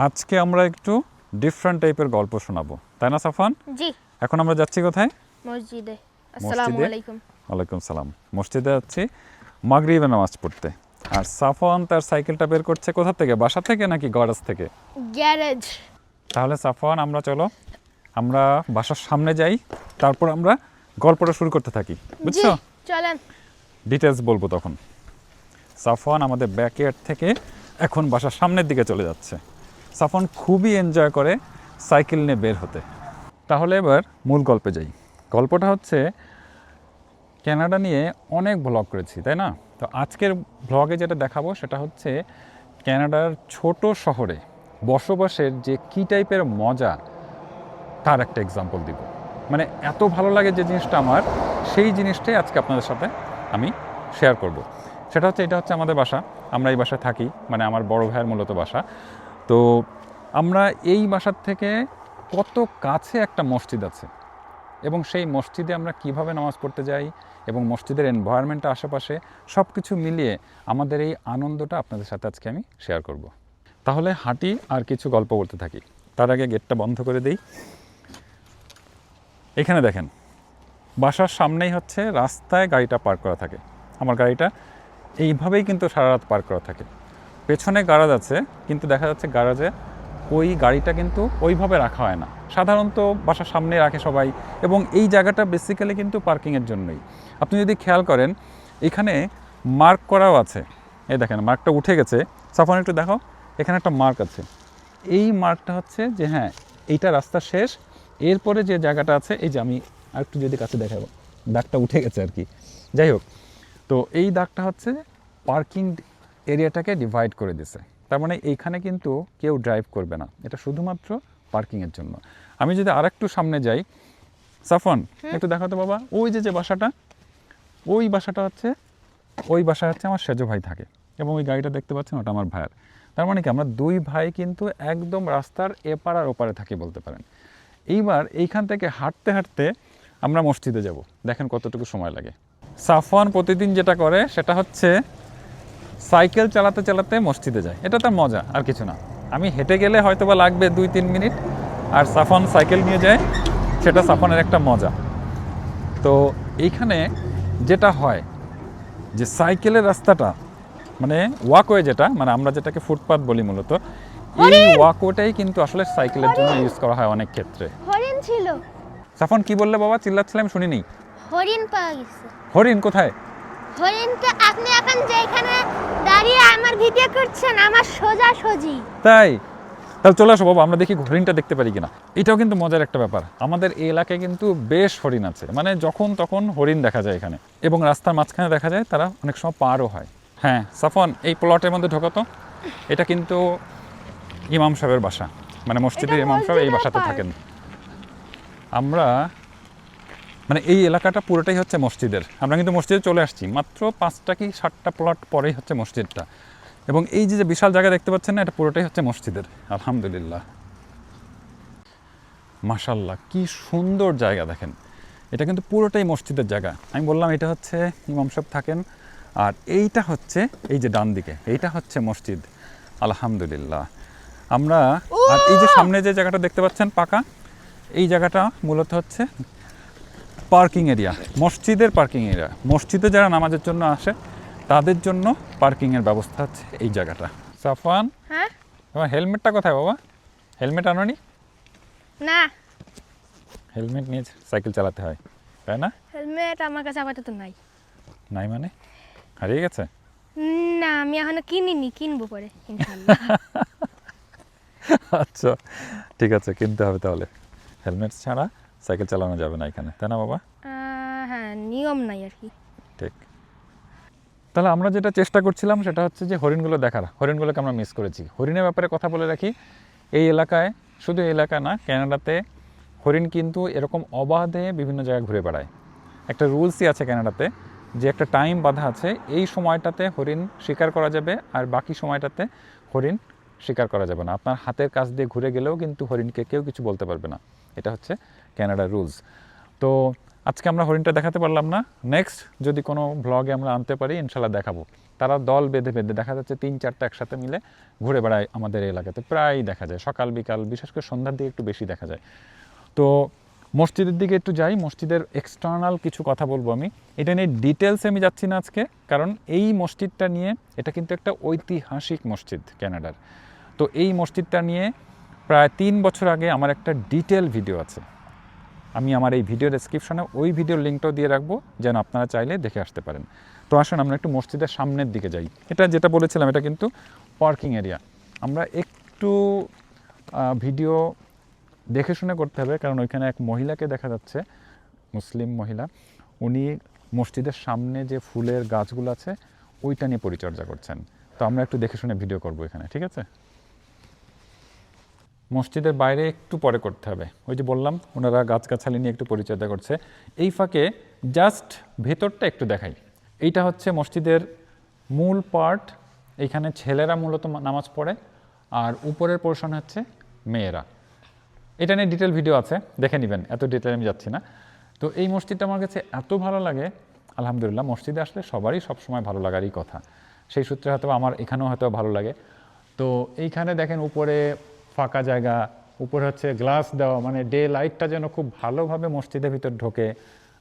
আজকে আমরা একটু ডিফারেন্ট টাইপের গল্প শোনাবো, তাই না সাফান? জি। এখন আমরা যাচ্ছি কোথায়? মসজিদে। আসসালামু আলাইকুম। ওয়ালাইকুম সালাম। মসজিদে যাচ্ছি মাগরিবের নামাজ পড়তে। আর সাফান তার সাইকেলটা বের করছে কোথা থেকে, বাসা থেকে নাকি গ্যারেজ থেকে? গ্যারেজ। তাহলে সাফান আমরা চলো, আমরা বাসার সামনে যাই, তারপর আমরা গল্পটা শুরু করতে থাকি, বুঝছো? চলেন। ডিটেলস বলবো তখন। সাফান আমাদের ব্যাকইয়ার্ড থেকে এখন বাসার সামনের দিকে চলে যাচ্ছে। সাফান খুবই এনজয় করে সাইকেল নিয়ে বের হতে। তাহলে এবার মূল গল্পে যাই। গল্পটা হচ্ছে, কানাডা নিয়ে অনেক ব্লগ করেছি, তাই না? তো আজকের ব্লগে যেটা দেখাবো সেটা হচ্ছে কানাডার ছোট শহরে বসবাসের যে কী টাইপের মজা তার একটা এক্সাম্পল দিব। মানে এত ভালো লাগে যে জিনিসটা আমার, সেই জিনিসটাই আজকে আপনাদের সাথে আমি শেয়ার করব। সেটা হচ্ছে, এটা হচ্ছে আমাদের বাসা, আমরা এই বাসায় থাকি, মানে আমার বড় ভাইয়ের মূলত বাসা। তো আমরা এই বাসার থেকে কত কাছে একটা মসজিদ আছে, এবং সেই মসজিদে আমরা কিভাবে নামাজ পড়তে যাই, এবং মসজিদের এনভায়রনমেন্টটা আশেপাশে সব কিছু মিলিয়ে আমাদের এই আনন্দটা আপনাদের সাথে আজকে আমি শেয়ার করব। তাহলে হাঁটি আর কিছু গল্প করতে থাকি। তার আগে গেটটা বন্ধ করে দিই। এখানে দেখেন, বাসার সামনেই হচ্ছে রাস্তায় গাড়িটা পার্ক করা থাকে। আমার গাড়িটা এইভাবেই কিন্তু সারা রাত পার্ক করা থাকে। পেছনে গ্যারাজ আছে, কিন্তু দেখা যাচ্ছে গ্যারাজে ওই গাড়িটা কিন্তু ওইভাবে রাখা হয় না, সাধারণত বাসার সামনে রাখে সবাই। এবং এই জায়গাটা বেসিক্যালি কিন্তু পার্কিংয়ের জন্যই। আপনি যদি খেয়াল করেন, এখানে মার্ক করাও আছে। এই দেখেন, মার্কটা উঠে গেছে। সাফান একটু দেখো, এখানে একটা মার্ক আছে। এই মার্কটা হচ্ছে যে হ্যাঁ, এইটা রাস্তা শেষ। এরপরে যে জায়গাটা আছে, এই যে আমি আরেকটু যদি কাছে দেখাবো, দাগটা উঠে গেছে আর কি। যাই হোক, তো এই দাগটা হচ্ছে পার্কিং এরিয়াটাকে ডিভাইড করে দিছে। তার মানে এইখানে কিন্তু কেউ ড্রাইভ করবে না, এটা শুধুমাত্র পার্কিংয়ের জন্য। আমি যদি আরেকটু সামনে যাই, সাফন একটু দেখাতো বাবা, ওই যে বাসাটা, ওই বাসাটা হচ্ছে, ওই বাসায় হচ্ছে আমার সেজো ভাই থাকে, এবং ওই গাড়িটা দেখতে পাচ্ছেন, ওটা আমার ভাইয়ের। তার মানে কি, আমরা দুই ভাই কিন্তু একদম রাস্তার এপার আর ওপারে থাকি বলতে পারেন। এইবার এইখান থেকে হাঁটতে হাঁটতে আমরা মসজিদে যাব। দেখেন কতটুকু সময় লাগে। সাফওয়ান প্রতিদিন যেটা করে সেটা হচ্ছে সাইকেল চালাতে চালাতে মসজিদে যায়। এটা তার মজা, আর কিছু না। আমি হেঁটে গেলে হয়তো বা লাগবে 2-3 মিনিট, আর সাফওয়ান সাইকেল নিয়ে যায়, সেটা সাফওয়ানের একটা মজা। তো এইখানে যেটা হয় যে সাইকেলের রাস্তাটা, মানে ওয়াকওয়ে যেটা, মানে আমরা যেটাকে ফুটপাথ বলি মূলত, এই ওয়াকওয়েটাই কিন্তু আসলে সাইকেলের জন্য ইউজ করা হয় অনেক ক্ষেত্রে। হরিণ ছিল। সাফওয়ান কি বললে বাবা? চিল্লাচ্ছিলাম, শুনিনি। হরিণ পাওয়া গেছে। হরিণ কোথায়? হরিণটা আপনি এখন যেখানে দাঁড়িয়ে আমার ভিডিও করছেন, আমার সোজা সোজি। তাই? তাহলে চলে আসো বাবা, আমরা দেখি হরিণটা দেখতে পারি কিনা। এটাও কিন্তু মজার একটা ব্যাপার। আমাদের এই এলাকায় কিন্তু বেশ হরিণ আছে, মানে যখন তখন হরিণ দেখা যায় এখানে, এবং রাস্তার মাঝখানে দেখা যায়, তারা অনেক সময় পারও হয়। হ্যাঁ সাফন, এই প্লটের মধ্যে ঢোকাতো। এটা কিন্তু ইমাম সাহেবের বাসা, মানে মসজিদের ইমাম সাহেব এই বাসাতে থাকেন। আমরা মানে এই এলাকাটা পুরোটাই হচ্ছে মসজিদের। আমরা কিন্তু মসজিদে চলে আসছি, মাত্র 5টা কি 7টা প্লট পরেই হচ্ছে মসজিদটা। এবং এই যে বিশাল জায়গা দেখতে পাচ্ছেন না, এটা পুরোটাই হচ্ছে মসজিদের। আলহামদুলিল্লাহ, মাশাল্লাহ, কি সুন্দর জায়গা দেখেন। এটা কিন্তু পুরোটাই মসজিদের জায়গা। আমি বললাম এটা হচ্ছে ইমাম সাহেব থাকেন, আর এইটা হচ্ছে, এই যে ডান দিকে, এইটা হচ্ছে মসজিদ। আলহামদুলিল্লাহ। আমরা, আর এই যে সামনে যে জায়গাটা দেখতে পাচ্ছেন পাকা, এই জায়গাটা মূলত হচ্ছে পার্কিং এরিয়া, মসজিদের পার্কিং এরিয়া। মসজিদে যারা নামাজের জন্য আসে তাদের জন্য পার্কিংয়ের ব্যবস্থা হচ্ছে এই জায়গাটা। সাফওয়ান, হ্যাঁ, তোমার হেলমেটটা কোথায় বাবা? হেলমেট আনোনি? না, হেলমেট নিয়ে সাইকেল চালাতে হয়, তাই না? হেলমেট আমার কাছে আপাতত নাই। নাই মানে হারিয়ে গেছে? না, আমি এখনো কিনিনি, কিনবো পরে ইনশাআল্লাহ। আচ্ছা ঠিক আছে, কিনতে হবে তাহলে। হেলমেট ছাড়া সাইকেল চালানো যাবে না এখানে, তাই না বাবা? হ্যাঁ, নিয়ম নাই আর কি। ঠিক। তাহলে আমরা যেটা চেষ্টা করছিলাম সেটা হচ্ছে যে হরিণগুলো দেখার। হরিণগুলোকে আমরা মিস করেছি। হরিণের ব্যাপারে কথা বলে রাখি, এই এলাকায়, শুধু এই এলাকা না, কানাডাতে হরিণ কিন্তু এরকম অবাধে বিভিন্ন জায়গায় ঘুরে বেড়ায়। একটা রুলসই আছে কানাডাতে, যে একটা টাইম বাঁধা আছে, এই সময়টাতে হরিণ শিকার করা যাবে, আর বাকি সময়টাতে হরিণ শিকার করা যাবে না। আপনার হাতের কাছ দিয়ে ঘুরে গেলেও কিন্তু হরিণকে কেউ কিছু বলতে পারবে না। এটা হচ্ছে কানাডার রুলস। তো আজকে আমরা হরিণটা দেখাতে পারলাম না, নেক্সট যদি কোনো ব্লগে আমরা আনতে পারি ইনশাল্লাহ দেখাবো। তারা দল বেঁধে বেঁধে দেখা যাচ্ছে 3-4টা একসাথে মিলে ঘুরে বেড়ায় আমাদের এই এলাকাতে, প্রায়ই দেখা যায় সকাল বিকাল, বিশেষ করে সন্ধ্যার দিকে একটু বেশি দেখা যায়। তো মসজিদের দিকে একটু যাই, মসজিদের এক্সটার্নাল কিছু কথা বলবো আমি, এটা নিয়ে ডিটেলসে আমি যাচ্ছি না আজকে, কারণ এই মসজিদটা নিয়ে, এটা কিন্তু একটা ঐতিহাসিক মসজিদ কানাডার। তো এই মসজিদটা নিয়ে প্রায় 3 বছর আগে আমার একটা ডিটেল ভিডিও আছে, আমি আমার এই ভিডিও ডেসক্রিপশনে ওই ভিডিওর লিঙ্কটাও দিয়ে রাখবো, যেন আপনারা চাইলে দেখে আসতে পারেন। তো আসুন আমরা একটু মসজিদের সামনের দিকে যাই। এটা যেটা বলেছিলাম, এটা কিন্তু পার্কিং এরিয়া। আমরা একটু ভিডিও দেখে শুনে করতে হবে, কারণ ওইখানে এক মহিলাকে দেখা যাচ্ছে, মুসলিম মহিলা, উনি মসজিদের সামনে যে ফুলের গাছগুলো আছে ওইটা নিয়ে পরিচর্যা করছেন। তো আমরা একটু দেখে শুনে ভিডিও করব এখানে, ঠিক আছে? মসজিদের বাইরে একটু পরে করতে হবে, ওই যে বললাম ওনারা গাছগাছালি নিয়ে একটু পরিচর্যা করছে। এই ফাঁকে জাস্ট ভেতরটা একটু দেখাই। এইটা হচ্ছে মসজিদের মূল পার্ট, এইখানে ছেলেরা মূলত নামাজ পড়ে, আর উপরের পোর্শন হচ্ছে মেয়েরা। এটা নিয়ে ডিটেল ভিডিও আছে, দেখে নেবেন, এত ডিটেল আমি যাচ্ছি না। তো এই মসজিদটা আমার কাছে এত ভালো লাগে, আলহামদুলিল্লাহ, মসজিদে আসলে সবারই সবসময় ভালো লাগারই কথা, সেই সূত্রে হয়তো আমার এখানেও হয়তো ভালো লাগে। তো এইখানে দেখেন উপরে ফাঁকা জায়গা, উপরে হচ্ছে গ্লাস দেওয়া, মানে ডে লাইটটা যেন খুব ভালোভাবে মসজিদের ভিতর ঢোকে।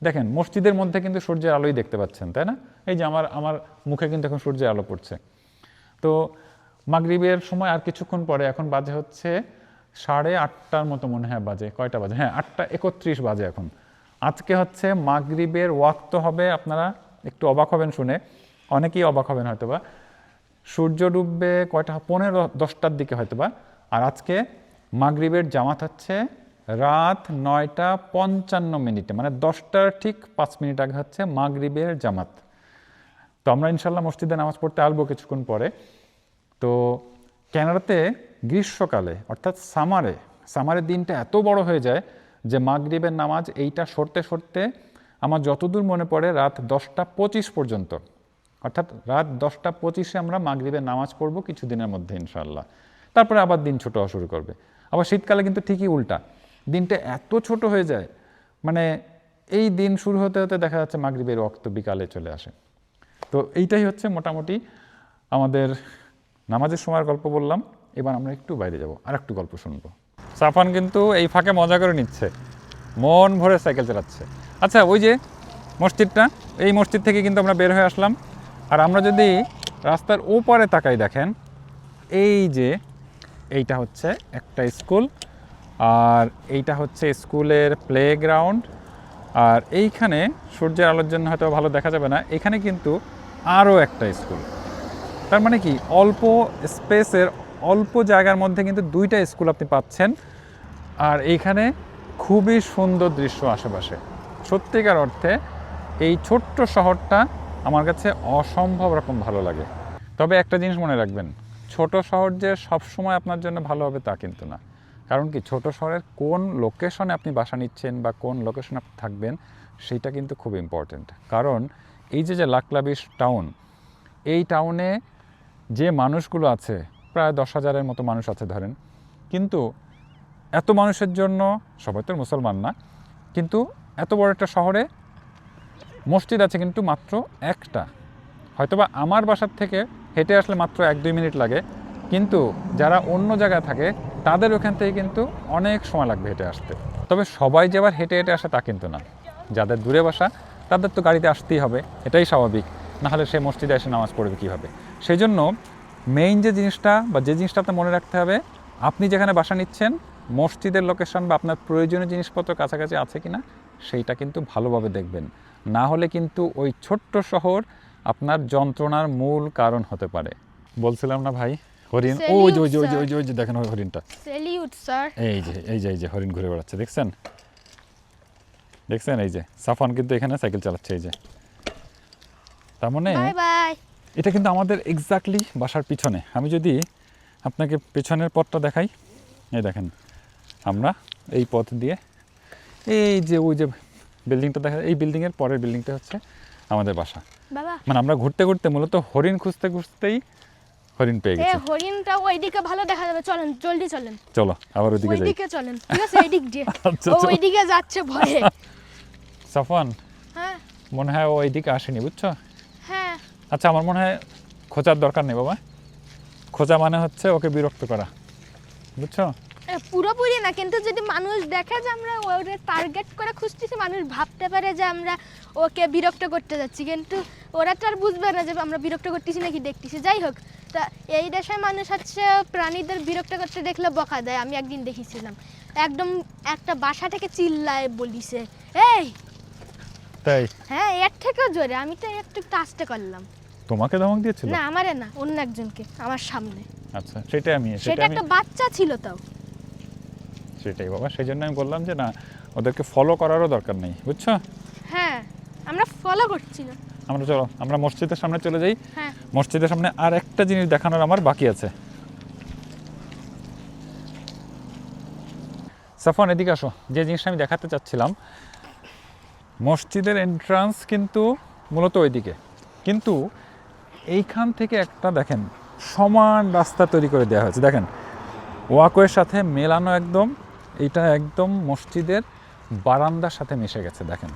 দেখেন মসজিদের মধ্যে কিন্তু সূর্যের আলোই দেখতে পাচ্ছেন, তাই না? এই যে আমার মুখে কিন্তু এখন সূর্যের আলো পড়ছে। তো মাগরিবের সময় আর কিছুক্ষণ পরে, এখন বাজে হচ্ছে 8:30 মতো মনে হয় বাজে, কয়টা বাজে, হ্যাঁ 8:31 বাজে এখন। আজকে হচ্ছে মাগরিবের ওয়াক্ত হবে, আপনারা একটু অবাক হবেন শুনে, অনেকেই অবাক হবেন হয়তোবা। সূর্য ডুববে কয়টা, 15-10টার দিকে হয়তোবা। আর আজকে মাগরিবের জামাত হচ্ছে রাত 9:55, মানে 10টার ঠিক 5 মিনিট আগে হচ্ছে মাগরিবের জামাত। তো আমরা ইনশাল্লাহ মসজিদে নামাজ পড়তে আসবো কিছুক্ষণ পরে। তো কানাডাতে গ্রীষ্মকালে অর্থাৎ সামারের দিনটা এত বড় হয়ে যায় যে মাগরিবের নামাজ এইটা সরতে সরতে আমার যতদূর মনে পড়ে রাত 10:25 পর্যন্ত, অর্থাৎ রাত 10:25 আমরা মাগরিবের নামাজ পড়বো কিছুদিনের মধ্যে ইনশাল্লাহ। তারপরে আবার দিন ছোট হওয়া শুরু করবে। আবার শীতকালে কিন্তু ঠিকই উল্টা, দিনটা এত ছোট হয়ে যায়, মানে এই দিন শুরু হতে হতে দেখা যাচ্ছে মাগরিবের ওয়াক্ত বিকালে চলে আসে। তো এইটাই হচ্ছে মোটামুটি আমাদের নামাজের সময়ের গল্প বললাম। এবার আমরা একটু বাইরে যাব, আর একটু গল্প শুনবো। সাফান কিন্তু এই ফাঁকে মজা করে নিচ্ছে, মন ভরে সাইকেল চালাচ্ছে। আচ্ছা, ওই যে মসজিদটা, এই মসজিদ থেকে কিন্তু আমরা বের হয়ে আসলাম। আর আমরা যদি রাস্তার ওপারে তাকাই, দেখেন এই যে এইটা হচ্ছে একটা স্কুল, আর এইটা হচ্ছে স্কুলের প্লেগ্রাউন্ড। আর এইখানে সূর্যের আলোর জন্য হয়তো ভালো দেখা যাবে না, এখানে কিন্তু আরও একটা স্কুল। তার মানে কি, অল্প স্পেসের, অল্প জায়গার মধ্যে কিন্তু 2টা স্কুল আপনি পাচ্ছেন। আর এইখানে খুবই সুন্দর দৃশ্য আশেপাশে। সত্যিকার অর্থে এই ছোট্ট শহরটা আমার কাছে অসম্ভব রকম ভালো লাগে। তবে একটা জিনিস মনে রাখবেন, ছোট শহর যে সবসময় আপনার জন্য ভালো হবে তা কিন্তু না। কারণ কি, ছোট শহরের কোন লোকেশনে আপনি বাসা নিচ্ছেন বা কোন লোকেশনে আপনি থাকবেন সেটা কিন্তু খুব ইম্পর্টেন্ট। কারণ এই যে লাকলাবিশ টাউন, এই টাউনে যে মানুষগুলো আছে প্রায় 10,000-এর মতো মানুষ আছে ধরেন, কিন্তু এত মানুষের জন্য, সবাই তো মুসলমান না, কিন্তু এত বড় একটা শহরে মসজিদ আছে কিন্তু মাত্র একটা। হয়তোবা আমার বাসার থেকে হেঁটে আসলে মাত্র 1-2 মিনিট লাগে, কিন্তু যারা অন্য জায়গায় থাকে তাদের ওখান থেকে কিন্তু অনেক সময় লাগবে হেঁটে আসতে। তবে সবাই যে আবার হেঁটে হেঁটে আসে তা কিন্তু না, যাদের দূরে বাসা তাদের তো গাড়িতে আসতেই হবে, এটাই স্বাভাবিক, নাহলে সে মসজিদে এসে নামাজ পড়বে কীভাবে। সেই জন্য মেইন যে জিনিসটা বা যে জিনিসটা আপনার মনে রাখতে হবে, আপনি যেখানে বাসা নিচ্ছেন মসজিদের লোকেশন বা আপনার প্রয়োজনীয় জিনিসপত্র কাছাকাছি আছে কিনা সেইটা কিন্তু ভালোভাবে দেখবেন, না হলে কিন্তু ওই ছোট্ট শহর আপনার যন্ত্রণার মূল কারণ হতে পারে। বলছিলাম না ভাই, হরিণ, ওই যে ওই যে ওই যে ওই যে ওই যে দেখেন ওই হরিণটা, সেলিউট স্যার। এই যে এই যে এই যে হরিণ ঘুরে বেড়াচ্ছে, দেখছেন দেখছেন? এই যে সাফান কিন্তু এখানে সাইকেল চালাচ্ছে, এই যে। তার মানে বাই বাই। এটা কিন্তু আমাদের এক্স্যাক্টলি বাসার পিছনে। আমি যদি আপনাকে পেছনের পথটা দেখাই, এই দেখেন আমরা এই পথ দিয়ে, এই যে ওই যে বিল্ডিংটা দেখা, এই বিল্ডিংয়ের পরের বিল্ডিংটা হচ্ছে আমাদের বাসা। বাবা, মানে আমরা ঘুরতে ঘুরতে মূলত হরিণ খুঁজতে খুঁজতেই হরিণ পেয়ে গেছি। হরিণটা ওইদিকে ভালো দেখা যাবে, চলেন জলদি চলেন। চলো আবার ওইদিকে যাই। ওইদিকে চলেন, ঠিক আছে, এদিক দিয়ে। আচ্ছা, ও ওইদিকে যাচ্ছে ভয়ে। সাফওয়ান হ্যাঁ মনে হয় ও এইদিকে আসেনি, বুঝছো? হ্যাঁ আচ্ছা, আমার মনে হয় খোঁজার দরকার নেই বাবা। খোঁজা মানে হচ্ছে ওকে বিরক্ত করা, বুঝছো? পুরোপুরি না, কিন্তু যদি মানুষ দেখে যে আমরা ওরে টার্গেট করে খুঁজতেছি, মানুষ ভাবতে পারে যে আমরা ওকে বিরক্ত করতে যাচ্ছি, কিন্তু ওরা তো আর বুঝবে না যে আমরা বিরক্ত করতেছি নাকি দেখতেছি। যাই হোক, তা এই দেশের মানুষ হচ্ছে প্রাণীদের বিরক্ত করতে দেখলে বকা দেয়। আমি একদিন দেখেছিলাম একদম একটা বাসা থেকে চিল্লায় বলিছে এই। তাই? হ্যাঁ, এর থেকেও জোরে। আমি তো একটু আস্তে করলাম। তোমাকে ধমক দিয়েছিল? না, আমারে না, অন্য একজনকে আমার সামনে। আচ্ছা, সেটাই সেটা একটা বাচ্চা ছিল তাও। সেটাই বাবা, সেই জন্য আমি বললাম যে না, ওদেরকে ফলো করারও দরকার নেই, বুঝছো? হ্যাঁ, আমরা ফলো করছি না। আমরা চলো, আমরা মসজিদের সামনে চলে যাই। হ্যাঁ, মসজিদের সামনে আর একটা জিনিস দেখানোর আমার বাকি আছে। সাফওয়ান, এদিকে আসো। যে জিনিসটা আমি দেখাতে চাচ্ছিলাম, মসজিদের এন্ট্রান্স কিন্তু মূলত ওইদিকে, কিন্তু এইখান থেকে একটা দেখেন সমান রাস্তা তৈরি করে দেওয়া হয়েছে। দেখেন, ওয়াকওয়ের সাথে মেলানো একদম, এটা একদম মসজিদের বারান্দার সাথে মিশে গেছে। দেখেন,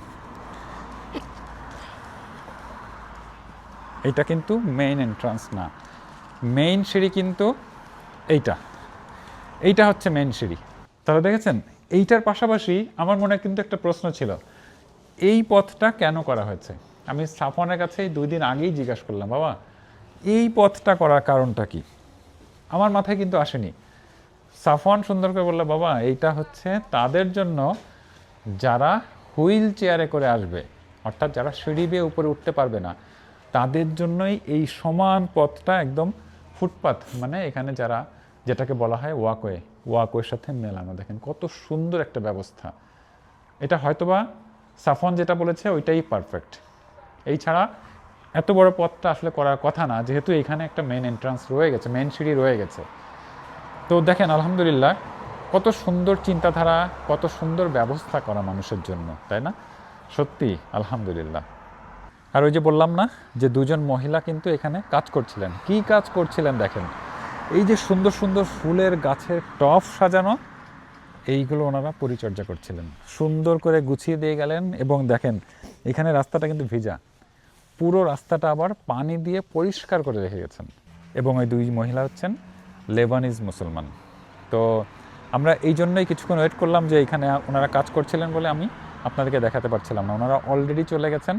এইটা কিন্তু মেইন এন্ট্রান্স না, মেইন সিঁড়ি কিন্তু এইটা হচ্ছে মেইন সিঁড়ি। তাহলে দেখেছেন, এইটার পাশাপাশি আমার মনে কিন্তু একটা প্রশ্ন ছিল, এই পথটা কেন করা হয়েছে? আমি সাফওয়ানের কাছে 2 দিন আগেই জিজ্ঞাসা করলাম, বাবা এই পথটা করার কারণটা কি? আমার মাথায় কিন্তু আসেনি। সাফওয়ান সুন্দর করে বললো, বাবা এইটা হচ্ছে তাদের জন্য যারা হুইল চেয়ারে করে আসবে, অর্থাৎ যারা সিঁড়ি বেয়ে উপরে উঠতে পারবে না, তাদের জন্যই এই সমান পথটা একদম ফুটপাথ, মানে এখানে যারা, যেটাকে বলা হয় ওয়াকওয়ের সাথে মেলানো। দেখেন কত সুন্দর একটা ব্যবস্থা। এটা হয়তোবা সাফওয়ান যেটা বলেছে ওইটাই পারফেক্ট। এই ছাড়া এত বড় পথটা আসলে করার কথা না, যেহেতু এখানে একটা মেন এন্ট্রান্স রয়ে গেছে, মেন সিঁড়ি রয়ে গেছে। তো দেখেন, আলহামদুলিল্লাহ, কত সুন্দর চিন্তাধারা, কত সুন্দর ব্যবস্থা করা মানুষের জন্য, তাই না? সত্যি আলহামদুলিল্লাহ। আর ওই যে বললাম না যে 2 জন মহিলা কিন্তু এখানে কাজ করছিলেন। কি কাজ করছিলেন দেখেন, এই যে সুন্দর সুন্দর ফুলের গাছের টব সাজানো, এইগুলো ওনারা পরিচর্যা করছিলেন, সুন্দর করে গুছিয়ে দিয়ে গেলেন। এবং দেখেন, এখানে রাস্তাটা কিন্তু ভিজা, পুরো রাস্তাটা আবার পানি দিয়ে পরিষ্কার করে রেখে গেছেন। এবং ওই 2 মহিলা হচ্ছেন লেবানিজ মুসলমান। তো আমরা এই জন্যই কিছুক্ষণ ওয়েট করলাম যে এখানে ওনারা কাজ করছিলেন বলে আমি আপনাদেরকে দেখাতে পারছিলাম না। ওনারা অলরেডি চলে গেছেন,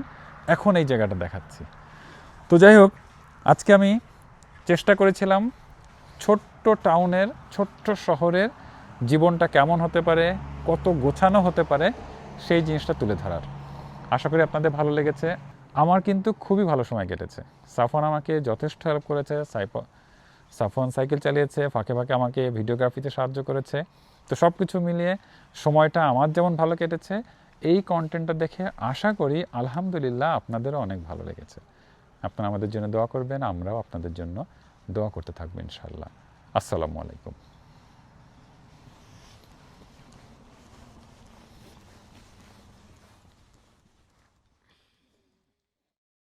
এখন এই জায়গাটা দেখাচ্ছি। তো যাই হোক, আজকে আমি চেষ্টা করেছিলাম ছোট্ট টাউনের, ছোট্ট শহরের জীবনটা কেমন হতে পারে, কত গোছানো হতে পারে, সেই জিনিসটা তুলে ধরার। আশা করি আপনাদের ভালো লেগেছে। আমার কিন্তু খুবই ভালো সময় কেটেছে। সাফওয়ান আমাকে যথেষ্ট হেল্প করেছে, সাফওয়ান সাইকেল চালিয়েছে, ফাঁকে ফাঁকে আমাকে ভিডিওগ্রাফিতে সাহায্য করেছে। তো সব কিছু মিলিয়ে সময়টা আমার যেমন ভালো কেটেছে, এই কন্টেন্টটা দেখে আশা করি আলহামদুলিল্লাহ আপনাদেরও অনেক ভালো লেগেছে। আপনারা আমাদের জন্য দোয়া করবেন, আমরাও আপনাদের জন্য দোয়া করতে থাকবো ইনশাআল্লাহ। আসসালামু আলাইকুম।